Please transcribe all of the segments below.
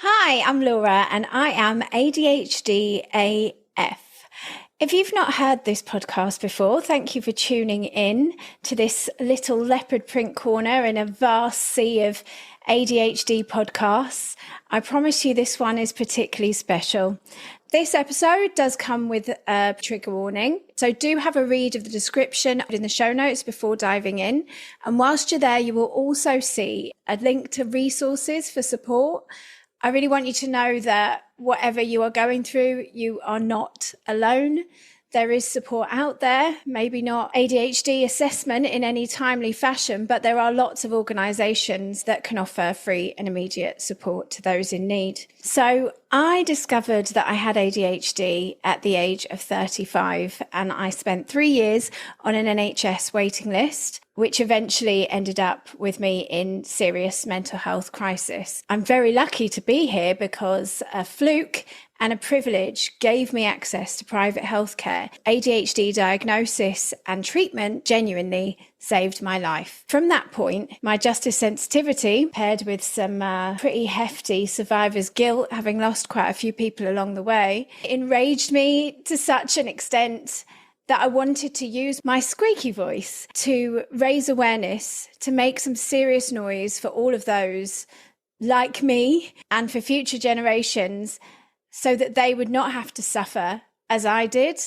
Hi, I'm Laura and I am ADHD AF. If you've not heard this podcast before, thank you for tuning in to this little leopard print corner in a vast sea of ADHD podcasts. I promise you this one is particularly special. This episode does come with a trigger warning, so do have a read of the description in the show notes before diving in. And whilst you're there, you will also see a link to resources for support. I really want you to know that whatever you are going through, you are not alone. There is support out there, maybe not ADHD assessment in any timely fashion, but there are lots of organisations that can offer free and immediate support to those in need. So I discovered that I had ADHD at the age of 35, and I spent 3 years on an NHS waiting list, which eventually ended up with me in serious mental health crisis. I'm very lucky to be here because a fluke and a privilege gave me access to private healthcare. ADHD diagnosis and treatment genuinely saved my life. From that point, my justice sensitivity, paired with some pretty hefty survivor's guilt, having lost quite a few people along the way, enraged me to such an extent that I wanted to use my squeaky voice to raise awareness, to make some serious noise for all of those like me and for future generations, so that they would not have to suffer as I did,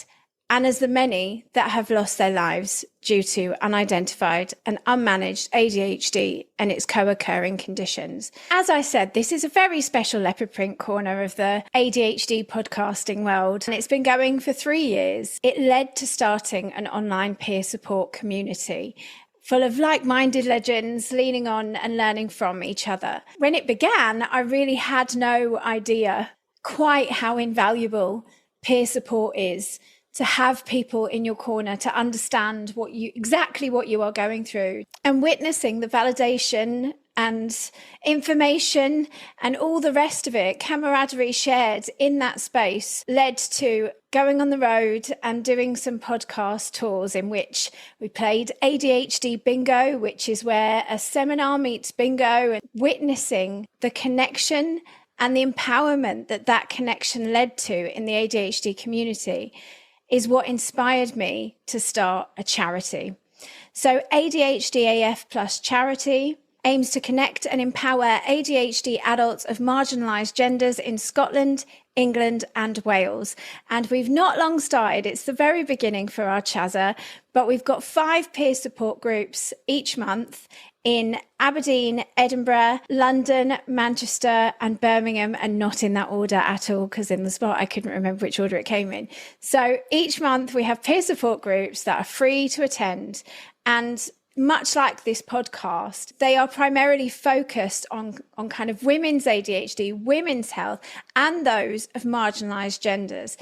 and as the many that have lost their lives due to unidentified and unmanaged ADHD and its co-occurring conditions. As I said, this is a very special leopard print corner of the ADHD podcasting world, and it's been going for 3 years. It led to starting an online peer support community full of like-minded legends leaning on and learning from each other. When it began, I really had no idea quite how invaluable peer support is, to have people in your corner to understand exactly what you are going through, and witnessing the validation and information and all the rest of it, camaraderie shared in that space, led to going on the road and doing some podcast tours in which we played ADHD bingo, which is where a seminar meets bingo, and witnessing the connection and the empowerment that connection led to in the ADHD community is what inspired me to start a charity. So ADHD AF Plus Charity aims to connect and empower ADHD adults of marginalised genders in Scotland, England and Wales. And we've not long started. It's the very beginning for our Chazza, but we've got 5 peer support groups each month in Aberdeen, Edinburgh, London, Manchester and Birmingham, and not in that order at all, because in the spot I couldn't remember which order it came in. So each month we have peer support groups that are free to attend, and much like this podcast, they are primarily focused on kind of women's ADHD, women's health, and those of marginalised genders.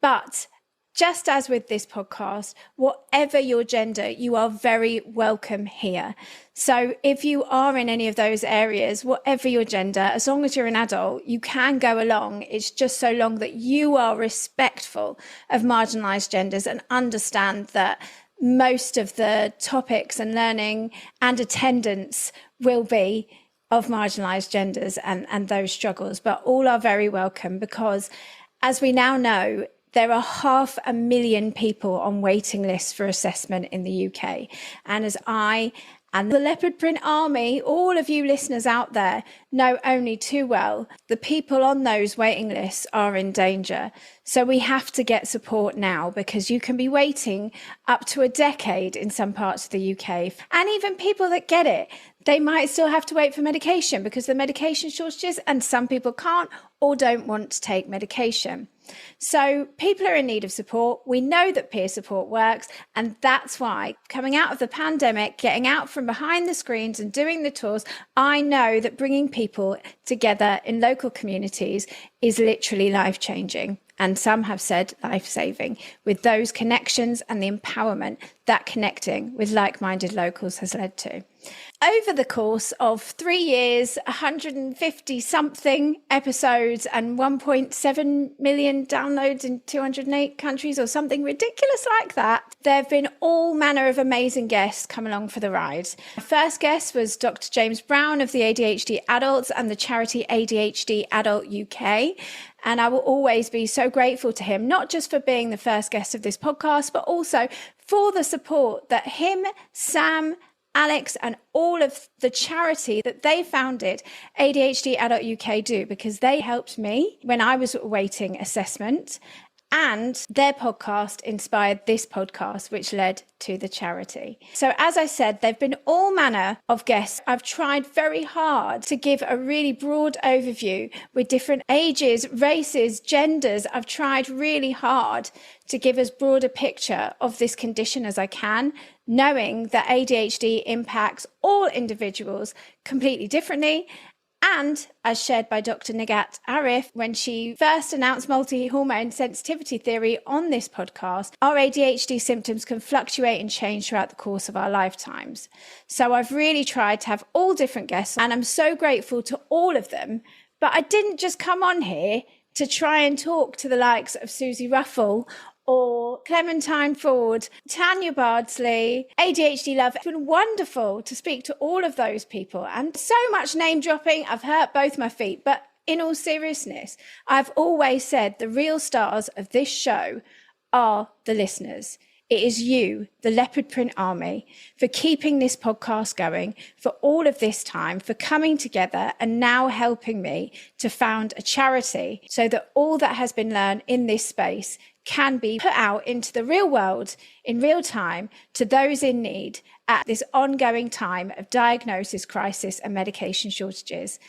But just as with this podcast, whatever your gender, you are very welcome here. So if you are in any of those areas, whatever your gender, as long as you're an adult, you can go along. It's just so long that you are respectful of marginalised genders and understand that most of the topics and learning and attendance will be of marginalised genders and those struggles, but all are very welcome, because as we now know, there are 500,000 people on waiting lists for assessment in the UK. And as I and the Leopard Print Army, all of you listeners out there, know only too well, the people on those waiting lists are in danger. So we have to get support now, because you can be waiting up to a decade in some parts of the UK. And even people that get it, they might still have to wait for medication because of the medication shortages, and some people can't or don't want to take medication. So people are in need of support. We know that peer support works, and that's why coming out of the pandemic, getting out from behind the screens and doing the tours, I know that bringing people together in local communities is literally life-changing. And some have said life-saving, with those connections and the empowerment that connecting with like-minded locals has led to. Over the course of 3 years, 150 something episodes and 1.7 million downloads in 208 countries or something ridiculous like that, there have been all manner of amazing guests come along for the ride. My first guest was Dr. James Brown of the ADHD Adults and the charity ADHD Adult UK. And I will always be so grateful to him, not just for being the first guest of this podcast, but also for the support that him, Sam, Alex and all of the charity that they founded, ADHD Adult UK, do, because they helped me when I was awaiting assessment, and their podcast inspired this podcast, which led to the charity. So as I said, there've been all manner of guests. I've tried very hard to give a really broad overview with different ages, races, genders. I've tried really hard to give as broad a picture of this condition as I can, knowing that ADHD impacts all individuals completely differently. And as shared by Dr. Nighat Arif, when she first announced multi-hormone sensitivity theory on this podcast, our ADHD symptoms can fluctuate and change throughout the course of our lifetimes. So I've really tried to have all different guests, and I'm so grateful to all of them. But I didn't just come on here to try and talk to the likes of Susie Ruffle or Clementine Ford, Tanya Bardsley, ADHD Love. It's been wonderful to speak to all of those people, and so much name dropping. I've hurt both my feet, but in all seriousness, I've always said the real stars of this show are the listeners. It is you, the Leopard Print Army, for keeping this podcast going for all of this time, for coming together and now helping me to found a charity so that all that has been learned in this space can be put out into the real world in real time to those in need at this ongoing time of diagnosis, crisis and medication shortages.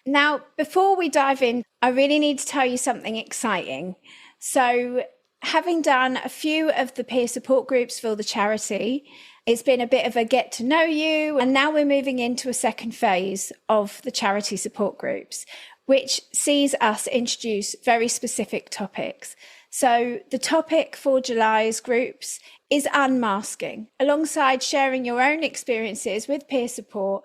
Now, before we dive in, I really need to tell you something exciting. So having done a few of the peer support groups for the charity, it's been a bit of a get to know you. And now we're moving into a second phase of the charity support groups, which sees us introduce very specific topics. So the topic for July's groups is unmasking. Alongside sharing your own experiences with peer support,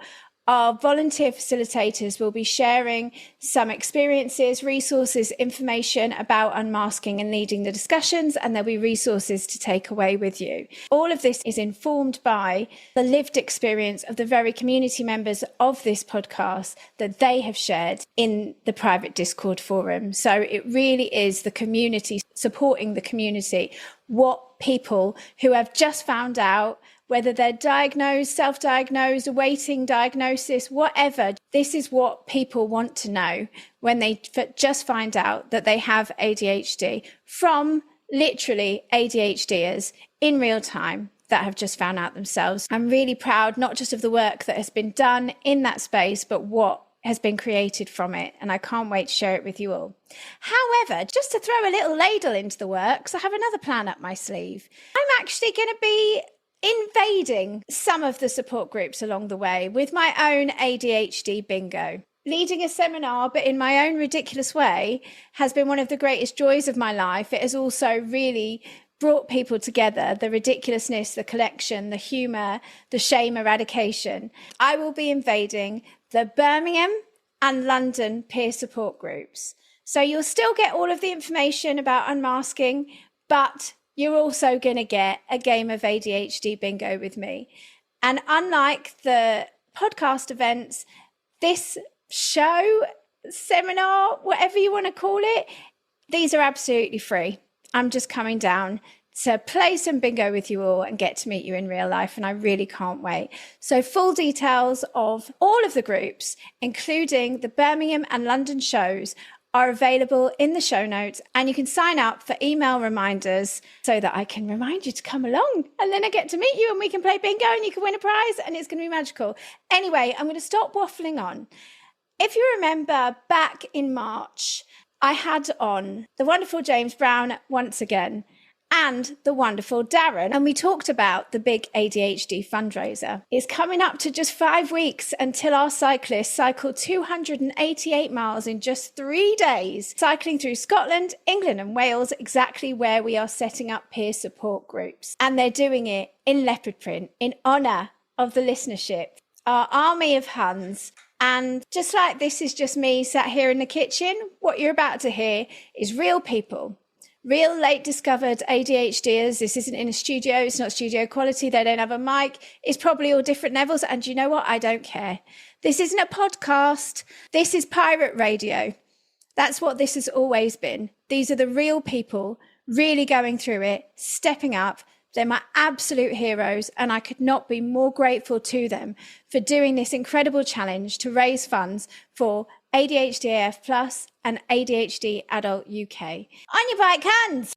our volunteer facilitators will be sharing some experiences, resources, information about unmasking and leading the discussions, and there'll be resources to take away with you. All of this is informed by the lived experience of the very community members of this podcast that they have shared in the private Discord forum. So it really is the community supporting the community, what people who have just found out, whether they're diagnosed, self-diagnosed, awaiting diagnosis, whatever. This is what people want to know when they just find out that they have ADHD from literally ADHDers in real time that have just found out themselves. I'm really proud, not just of the work that has been done in that space, but what has been created from it. And I can't wait to share it with you all. However, just to throw a little ladle into the works, I have another plan up my sleeve. I'm actually going to be invading some of the support groups along the way with my own ADHD bingo. Leading a seminar, but in my own ridiculous way, has been one of the greatest joys of my life. It has also really brought people together, the ridiculousness, the collection, the humour, the shame eradication. I will be invading the Birmingham and London peer support groups. So you'll still get all of the information about unmasking, but you're also going to get a game of ADHD bingo with me. And unlike the podcast events, this show, seminar, whatever you want to call it, these are absolutely free. I'm just coming down to play some bingo with you all and get to meet you in real life, and I really can't wait. So full details of all of the groups, including the Birmingham and London shows, are available in the show notes, and you can sign up for email reminders so that I can remind you to come along, and then I get to meet you and we can play bingo and you can win a prize and it's going to be magical. Anyway, I'm going to stop waffling on. If you remember back in March, I had on the wonderful James Brown once again and the wonderful Darren, and we talked about the big ADHD fundraiser. It's coming up to just 5 weeks until our cyclists cycle 288 miles in just 3 days, cycling through Scotland, England and Wales, exactly where we are setting up peer support groups. And they're doing it in leopard print in honour of the listenership. our army of Huns. And just like this is just me sat here in the kitchen, what you're about to hear is real people. Real late discovered ADHDers. This isn't in a studio. It's not studio quality. They don't have a mic. It's probably all different levels. And you know what? I don't care. This isn't a podcast. This is pirate radio. That's what this has always been. These are the real people really going through it, stepping up. They're my absolute heroes, and I could not be more grateful to them for doing this incredible challenge to raise funds for ADHD AF Plus and ADHD Adult UK. On your bike hands!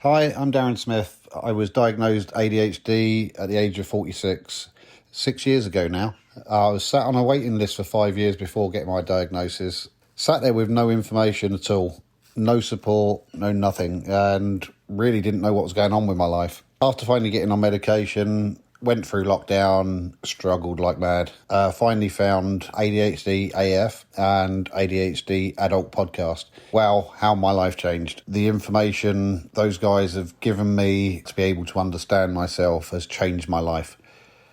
Hi, I'm Darren Smith. I was diagnosed ADHD at the age of 46, 6 years ago now. I was sat on a waiting list for 5 years before getting my diagnosis. Sat there with no information at all, no support, no nothing, and really didn't know what was going on with my life. After finally getting on medication, went through lockdown, struggled like mad. Finally found ADHD AF and ADHD Adult Podcast. Wow, how my life changed. The information those guys have given me to be able to understand myself has changed my life.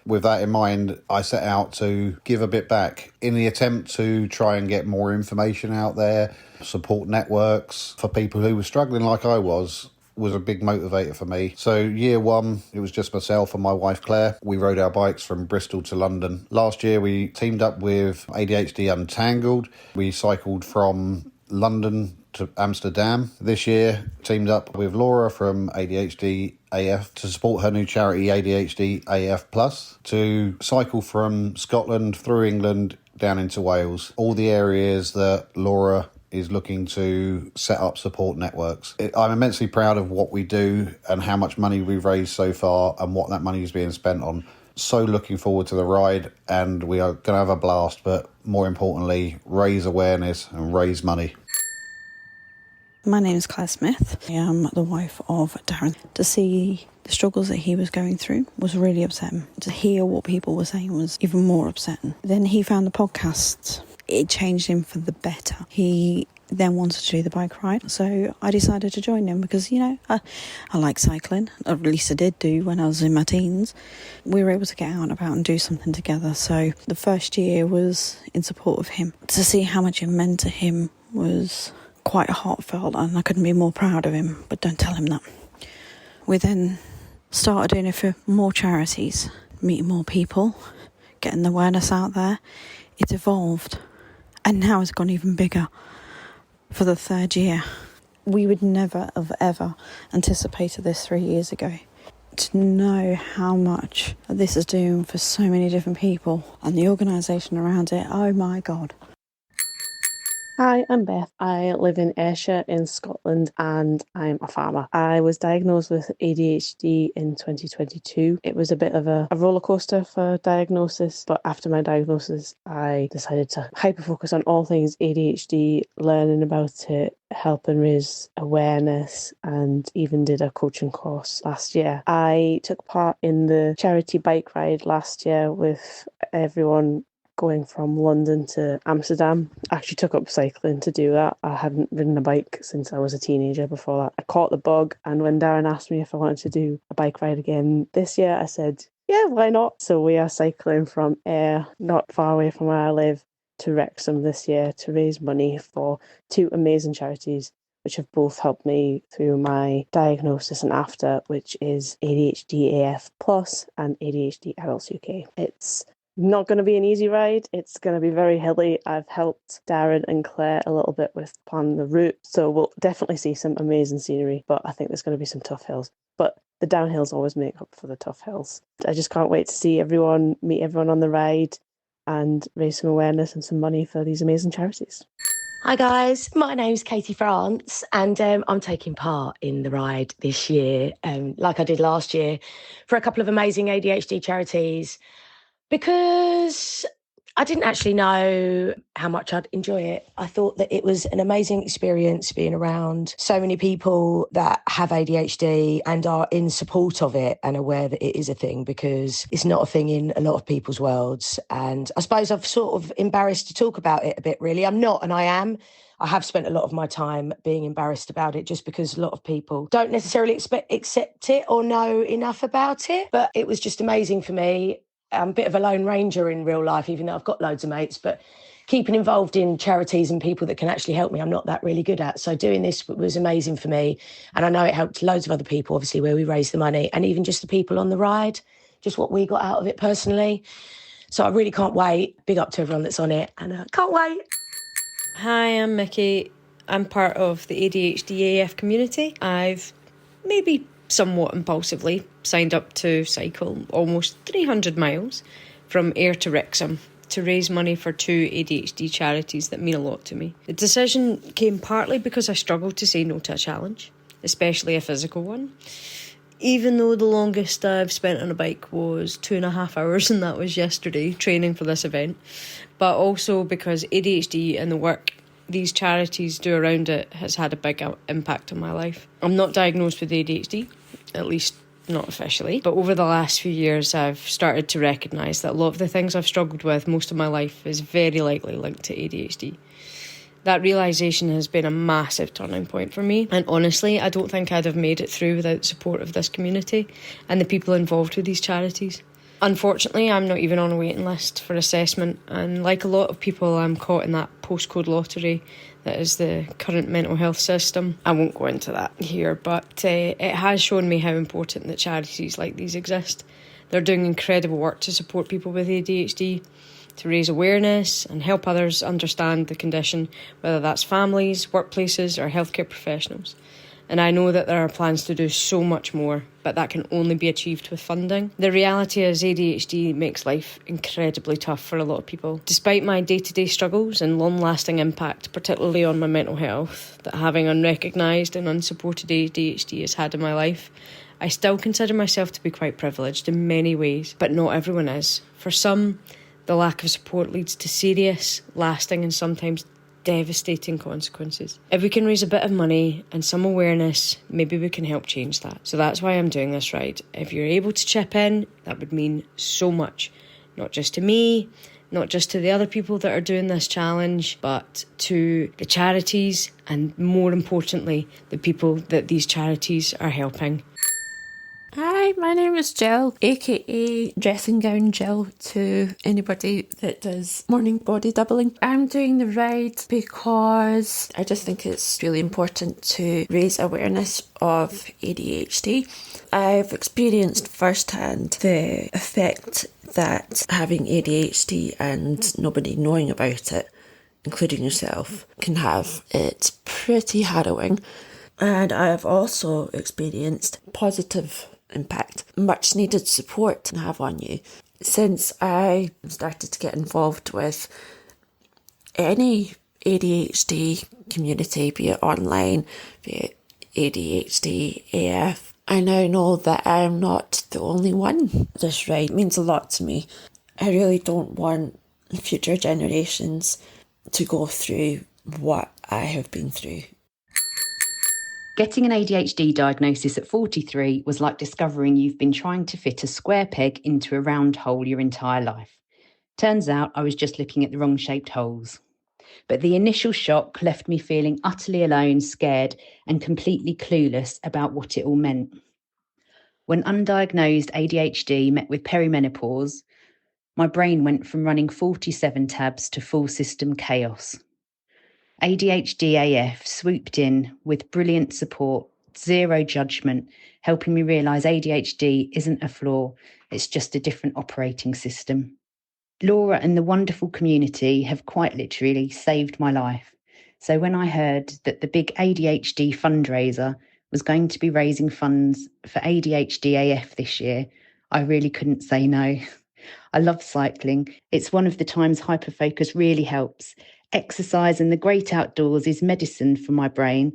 With that in mind, I set out to give a bit back in the attempt to try and get more information out there, support networks for people who were struggling like I was a big motivator for me. So year one, it was just myself and my wife Claire. We rode our bikes from Bristol to London. Last year, we teamed up with ADHD Untangled. We cycled from London to Amsterdam. This year, teamed up with Laura from ADHD AF to support her new charity ADHD AF Plus to cycle from Scotland through England down into Wales. All the areas that Laura is looking to set up support networks. I'm immensely proud of what we do and how much money we've raised so far and what that money is being spent on. So looking forward to the ride, and we are going to have a blast, but more importantly, raise awareness and raise money. My name is Claire Smith. I am the wife of Darren. To see the struggles that he was going through was really upsetting. To hear what people were saying was even more upsetting. Then he found the podcast. It changed him for the better. He then wanted to do the bike ride, so I decided to join him because, I like cycling. At least I did do when I was in my teens. We were able to get out and about and do something together. So the first year was in support of him. To see how much it meant to him was quite heartfelt, and I couldn't be more proud of him, but don't tell him that. We then started doing it for more charities, meeting more people, getting the awareness out there. It evolved, and now it's gone even bigger for the third year. We would never have ever anticipated this 3 years ago. To know how much this is doing for so many different people and the organisation around it, oh my God. Hi, I'm Beth. I live in Ayrshire in Scotland and I'm a farmer. I was diagnosed with ADHD in 2022. It was a bit of a roller coaster for diagnosis, but after my diagnosis, I decided to hyper-focus on all things ADHD, learning about it, helping raise awareness, and even did a coaching course last year. I took part in the charity bike ride last year with everyone going from London to Amsterdam. I actually took up cycling to do that. I hadn't ridden a bike since I was a teenager before that. I caught the bug, and when Darren asked me if I wanted to do a bike ride again this year, I said, yeah, why not? So we are cycling from Ayr, not far away from where I live, to Wrexham this year to raise money for two amazing charities which have both helped me through my diagnosis and after, which is ADHD AF Plus and ADHD Adults UK. It's not going to be an easy ride. It's going to be very hilly. I've helped Darren and Claire a little bit with planning the route, so we'll definitely see some amazing scenery, but I think there's going to be some tough hills. But the downhills always make up for the tough hills. I just can't wait to see everyone, meet everyone on the ride and raise some awareness and some money for these amazing charities. Hi guys, my name's Katie France, and I'm taking part in the ride this year, like I did last year, for a couple of amazing ADHD charities, because I didn't actually know how much I'd enjoy it. I thought that it was an amazing experience being around so many people that have ADHD and are in support of it and aware that it is a thing, because it's not a thing in a lot of people's worlds. And I suppose I've sort of embarrassed to talk about it a bit, really. I'm not, and I am. I have spent a lot of my time being embarrassed about it just because a lot of people don't necessarily accept it or know enough about it. But it was just amazing for me. I'm a bit of a lone ranger in real life, even though I've got loads of mates, but keeping involved in charities and people that can actually help me, I'm not that really good at. So doing this was amazing for me. And I know it helped loads of other people, obviously, where we raised the money, and even just the people on the ride, just what we got out of it personally. So I really can't wait. Big up to everyone that's on it, and can't wait. Hi, I'm Mickey. I'm part of the ADHD AF community. I've maybe somewhat impulsively signed up to cycle almost 300 miles from Ayr to Wrexham to raise money for 2 ADHD charities that mean a lot to me. The decision came partly because I struggled to say no to a challenge, especially a physical one. Even though the longest I've spent on a bike was 2.5 hours, and that was yesterday, training for this event. But also because ADHD and the work these charities do around it has had a big impact on my life. I'm not diagnosed with ADHD, at least not officially, but over the last few years I've started to recognise that a lot of the things I've struggled with most of my life is very likely linked to ADHD. That realisation has been a massive turning point for me, and honestly I don't think I'd have made it through without the support of this community and the people involved with these charities. Unfortunately, I'm not even on a waiting list for assessment, and like a lot of people, I'm caught in that postcode lottery that is the current mental health system. I won't go into that here, but it has shown me how important that charities like these exist. They're doing incredible work to support people with ADHD, to raise awareness and help others understand the condition, whether that's families, workplaces or healthcare professionals. And I know that there are plans to do so much more, but that can only be achieved with funding. The reality is ADHD makes life incredibly tough for a lot of people. Despite my day-to-day struggles and long-lasting impact, particularly on my mental health, that having unrecognised and unsupported ADHD has had in my life, I still consider myself to be quite privileged in many ways, but not everyone is. For some, the lack of support leads to serious, lasting and sometimes devastating consequences. If we can raise a bit of money and some awareness, maybe we can help change that. So that's why I'm doing this ride. If you're able to chip in, that would mean so much. Not just to me, not just to the other people that are doing this challenge, but to the charities and more importantly, the people that these charities are helping. Hi, my name is Jill, aka Dressing Gown Jill to anybody that does morning body doubling. I'm doing the ride because I just think it's really important to raise awareness of ADHD. I've experienced firsthand the effect that having ADHD and nobody knowing about it, including yourself, can have. It's pretty harrowing. And I've also experienced positive impact, much needed support to have on you. Since I started to get involved with any ADHD community, be it online, be it ADHD AF, I now know that I'm not the only one. This ride means a lot to me. I really don't want future generations to go through what I have been through. Getting an ADHD diagnosis at 43 was like discovering you've been trying to fit a square peg into a round hole your entire life. Turns out I was just looking at the wrong shaped holes. But the initial shock left me feeling utterly alone, scared, and completely clueless about what it all meant. When undiagnosed ADHD met with perimenopause, my brain went from running 47 tabs to full system chaos. ADHD AF swooped in with brilliant support, zero judgment, helping me realise ADHD isn't a flaw, it's just a different operating system. Laura and the wonderful community have quite literally saved my life. So when I heard that the big ADHD fundraiser was going to be raising funds for ADHD AF this year, I really couldn't say no. I love cycling. It's one of the times hyperfocus really helps. Exercise in the great outdoors is medicine for my brain,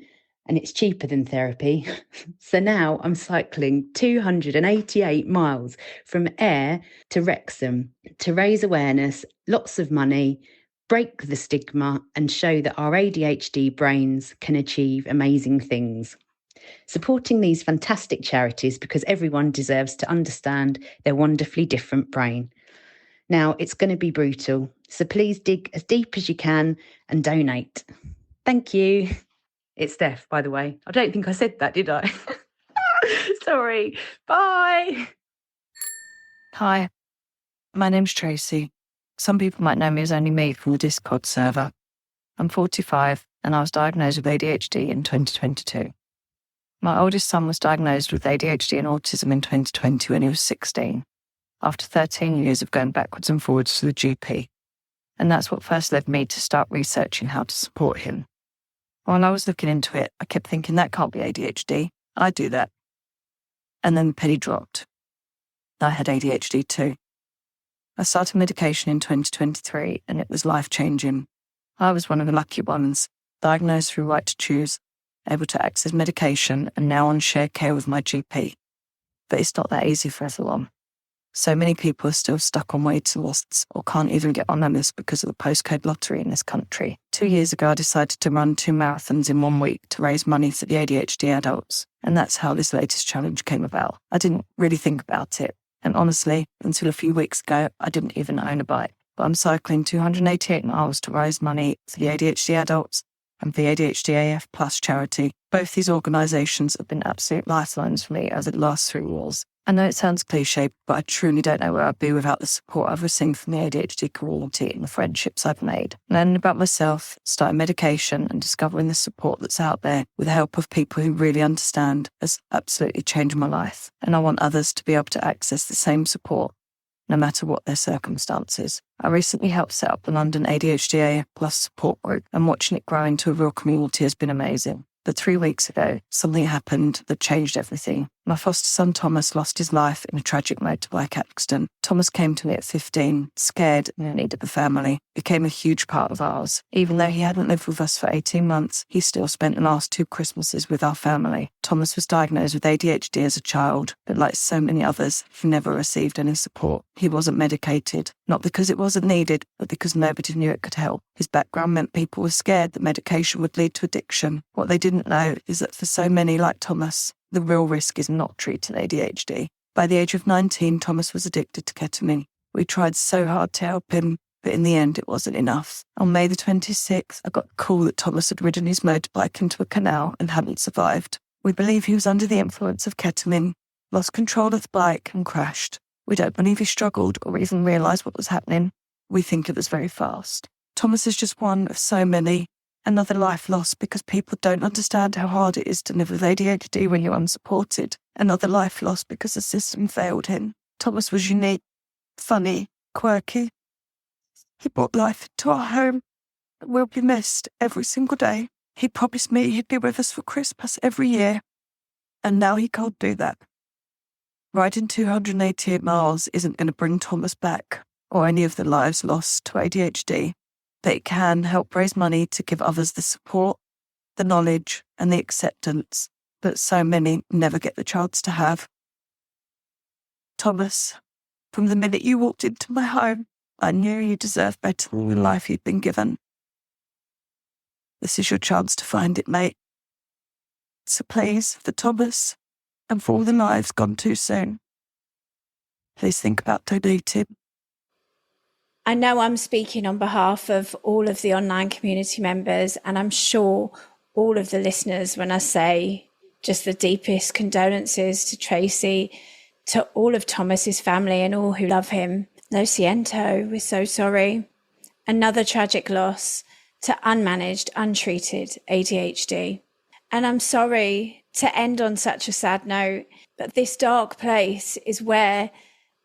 and it's cheaper than therapy. So now I'm cycling 288 miles from Ayr to Wrexham to raise awareness, lots of money, break the stigma, and show that our ADHD brains can achieve amazing things. Supporting these fantastic charities because everyone deserves to understand their wonderfully different brain. Now, it's going to be brutal, so please dig as deep as you can and donate. Thank you. It's Steph, by the way. I don't think I said that, did I? Sorry. Bye. Hi, My name's Tracy. Some people might know me as only me from the Discord server. I'm 45 and I was diagnosed with ADHD in 2022. My oldest son was diagnosed with ADHD and autism in 2020 when he was 16, after 13 years of going backwards and forwards to the GP. And that's what first led me to start researching how to support him. While I was looking into it, I kept thinking that can't be ADHD. I do that. And then the penny dropped. I had ADHD too. I started medication in 2023 and it was life-changing. I was one of the lucky ones, diagnosed through Right to Choose, able to access medication and now on shared care with my GP. But it's not that easy for everyone. So many people are still stuck on waiting lists or can't even get on a list because of the postcode lottery in this country. 2 years ago, I decided to run 2 marathons in 1 week to raise money for the ADHD adults. And that's how this latest challenge came about. I didn't really think about it. And honestly, until a few weeks ago, I didn't even own a bike. But I'm cycling 288 miles to raise money for the ADHD adults and the ADHD AF Plus charity. Both these organisations have been absolute lifelines for me over the last 3 years. I know it sounds cliche, but I truly don't know where I'd be without the support I've received from the ADHD community and the friendships I've made. Learning about myself, starting medication and discovering the support that's out there with the help of people who really understand has absolutely changed my life. And I want others to be able to access the same support, no matter what their circumstances. I recently helped set up the London ADHD AF Plus support group, and watching it grow into a real community has been amazing. But 3 weeks ago, something happened that changed everything. My foster son Thomas lost his life in a tragic motorbike accident. Thomas came to me at 15, scared and in need of a family, became a huge part of ours. Even though he hadn't lived with us for 18 months, he still spent the last 2 Christmases with our family. Thomas was diagnosed with ADHD as a child, but like so many others, he never received any support. He wasn't medicated, not because it wasn't needed, but because nobody knew it could help. His background meant people were scared that medication would lead to addiction. What they didn't know is that for so many like Thomas, the real risk is not treating ADHD. By the age of 19, Thomas was addicted to ketamine. We tried so hard to help him, but in the end it wasn't enough. On May the 26th, I got a call that Thomas had ridden his motorbike into a canal and hadn't survived. We believe he was under the influence of ketamine, lost control of the bike and crashed. We don't believe he struggled or even realised what was happening. We think it was very fast. Thomas is just one of so many. Another life lost because people don't understand how hard it is to live with ADHD when you're unsupported. Another life lost because the system failed him. Thomas was unique, funny, quirky. He brought life into our home and will be missed every single day. He promised me he'd be with us for Christmas every year, and now he can't do that. Riding 288 miles isn't going to bring Thomas back or any of the lives lost to ADHD. But it can help raise money to give others the support, the knowledge and the acceptance that so many never get the chance to have. Thomas, from the minute you walked into my home, I knew you deserved better than the life you'd been given. This is your chance to find it, mate. So please, for Thomas and for all the lives gone too soon, please think about donating. I know I'm speaking on behalf of all of the online community members, and I'm sure all of the listeners when I say just the deepest condolences to Tracy, to all of Thomas's family and all who love him. Lo siento, we're so sorry. Another tragic loss to unmanaged, untreated ADHD. And I'm sorry to end on such a sad note, but this dark place is where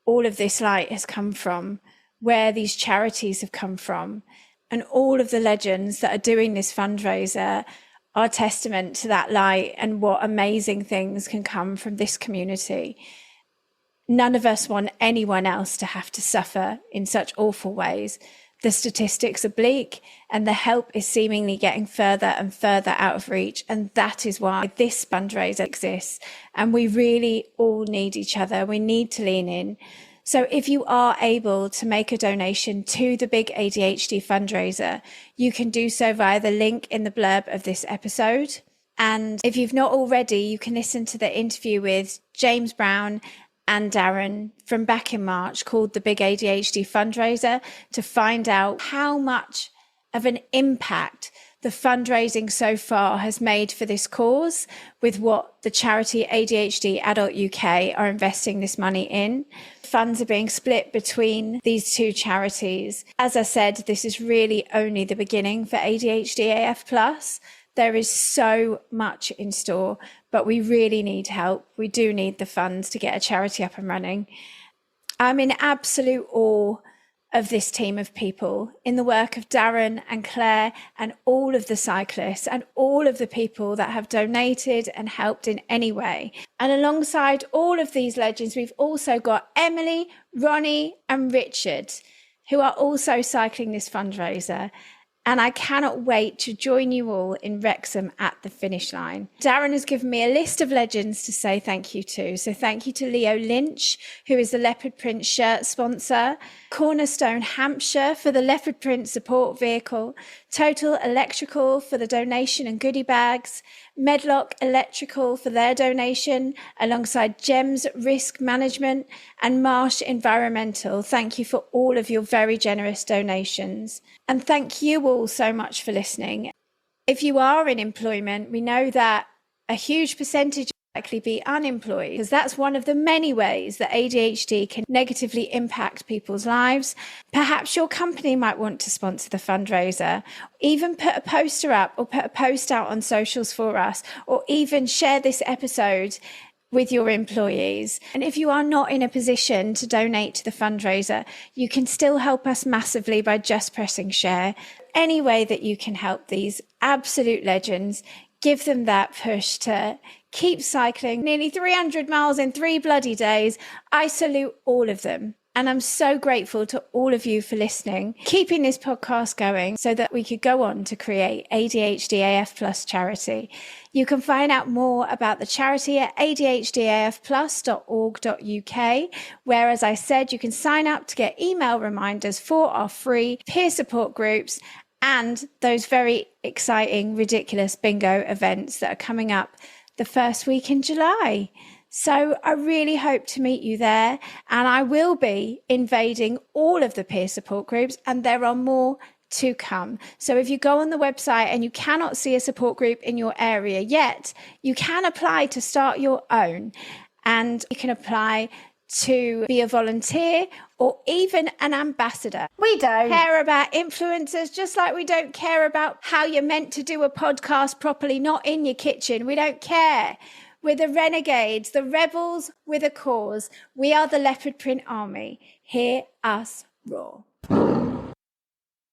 all of this light has come from, where these charities have come from. And all of the legends that are doing this fundraiser are testament to that light and what amazing things can come from this community. None of us want anyone else to have to suffer in such awful ways. The statistics are bleak and the help is seemingly getting further and further out of reach. And that is why this fundraiser exists. And we really all need each other. We need to lean in. So if you are able to make a donation to the Big ADHD fundraiser, you can do so via the link in the blurb of this episode. And if you've not already, you can listen to the interview with James Brown and Darren from back in March called the Big ADHD fundraiser to find out how much of an impact the fundraising so far has made for this cause with what the charity ADHD Adult UK are investing this money in. Funds are being split between these two charities. As I said, this is really only the beginning for ADHD AF+. There is so much in store, but we really need help. We do need the funds to get a charity up and running. I'm in absolute awe of this team of people, in the work of Darren and Claire and all of the cyclists and all of the people that have donated and helped in any way. And alongside all of these legends, we've also got Emily, Ronnie and Richard, who are also cycling this fundraiser. And I cannot wait to join you all in Wrexham at the finish line. Darren has given me a list of legends to say thank you to. So thank you to Leo Lynch, who is the leopard print shirt sponsor, Cornerstone Hampshire for the leopard print support vehicle, Total Electrical for the donation and goodie bags, Medlock Electrical for their donation, alongside GEMS Risk Management and Marsh Environmental. Thank you for all of your very generous donations. And thank you all so much for listening. If you are in employment, we know that a huge percentage will likely be unemployed, because that's one of the many ways that ADHD can negatively impact people's lives. Perhaps your company might want to sponsor the fundraiser, even put a poster up or put a post out on socials for us, or even share this episode with your employees. And if you are not in a position to donate to the fundraiser, you can still help us massively by just pressing share. Any way that you can help these absolute legends, give them that push to keep cycling nearly 300 miles in 3 bloody days. I salute all of them. And I'm so grateful to all of you for listening, keeping this podcast going so that we could go on to create ADHD AF+ charity. You can find out more about the charity at adhdafplus.org.uk, where, as I said, you can sign up to get email reminders for our free peer support groups and those very exciting, ridiculous bingo events that are coming up the first week in July. So I really hope to meet you there, and I will be invading all of the peer support groups, and there are more to come. So if you go on the website and you cannot see a support group in your area yet, you can apply to start your own, and you can apply to be a volunteer or even an ambassador. We don't care about influencers, just like we don't care about how you're meant to do a podcast properly, not in your kitchen. We don't care. We're the renegades, the rebels with a cause. We are the Leopard Print Army. Hear us roar.